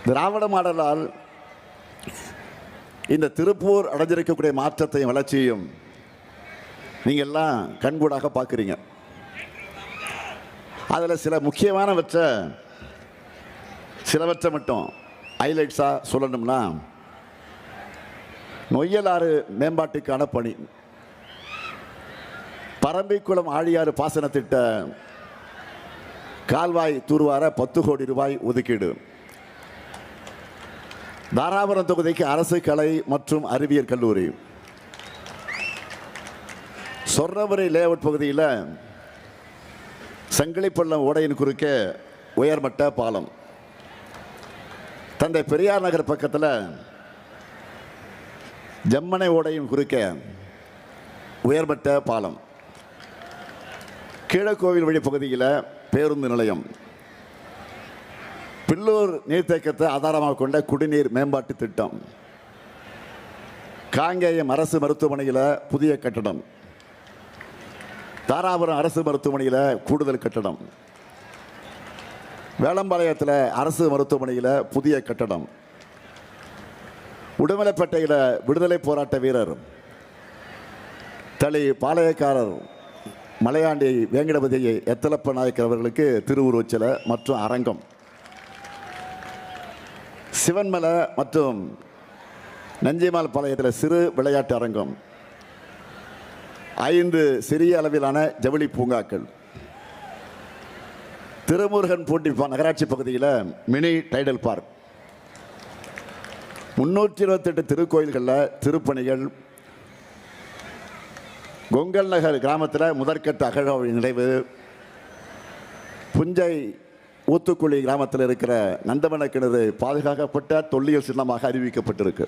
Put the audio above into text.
திராவிட மாடலால் இந்த திருப்பூர் அடைஞ்சிருக்கக்கூடிய மாற்றத்தையும் வளர்ச்சியையும் நீங்கள் எல்லாம் கண்கூடாக பார்க்குறீங்க. அதில் சிலவற்றை மட்டும் ஹைலைட்ஸாக சொல்லணும்னா, நொய்யலாறு மேம்பாட்டுக்கான பணி, பரம்பிக்குளம் ஆழியாறு பாசன திட்ட கால்வாய் தூர்வார 10 கோடி ரூபாய் ஒதுக்கீடு, தாராபுரம் தொகுதிக்கு அரசு கலை மற்றும் அறிவியல் கல்லூரி, சொர்ணபுரி லேஅவுட் பகுதியில் சங்கிலிப்பள்ளம் ஓடையின் குறுக்கே உயர்மட்ட பாலம், தந்தை பெரியார் நகர் பக்கத்தில் ஜம்மனை ஓடையின் குறுக்கே உயர்மட்ட பாலம், கீழக்கோவில் வழி பகுதியில் பேருந்து நிலையம், பில்லூர் நீர்த்தேக்கத்தை ஆதாரமாக கொண்ட குடிநீர் மேம்பாட்டு திட்டம், காங்கேயம் அரசு மருத்துவமனையில் புதிய கட்டடம், தாராபுரம் அரசு மருத்துவமனையில் கூடுதல் கட்டடம், வேளம்பாளையத்தில் அரசு மருத்துவமனையில் புதிய கட்டடம், உடுமலைப்பேட்டையில் விடுதலை போராட்ட வீரர் தளி பாளையக்காரர் மலையாண்டி வேங்கடபதி எத்தலப்ப நாயக்கர் அவர்களுக்கு திருவுருவச்சிலை மற்றும் அரங்கம், சிவன்மலை மற்றும் நஞ்சிமால் பாளையத்தில் சிறு விளையாட்டு அரங்கம், 5 சிறிய அளவிலான ஜவுளி பூங்காக்கள், திருமுருகன் பூண்டி நகராட்சி பகுதியில் மினி டைடல் பார்க், 328 திருக்கோயில்களில் திருப்பணிகள், கொங்கல் நகர் கிராமத்தில் முதற்கட்ட அகழ்வாய்வு நிறைவு, புஞ்சை ஊத்துக்குழி கிராமத்தில் இருக்கிற நந்தவன கிணறு பாதுகாக்கப்பட்ட தொல்லியல் சின்னமாக அறிவிக்கப்பட்டிருக்கு.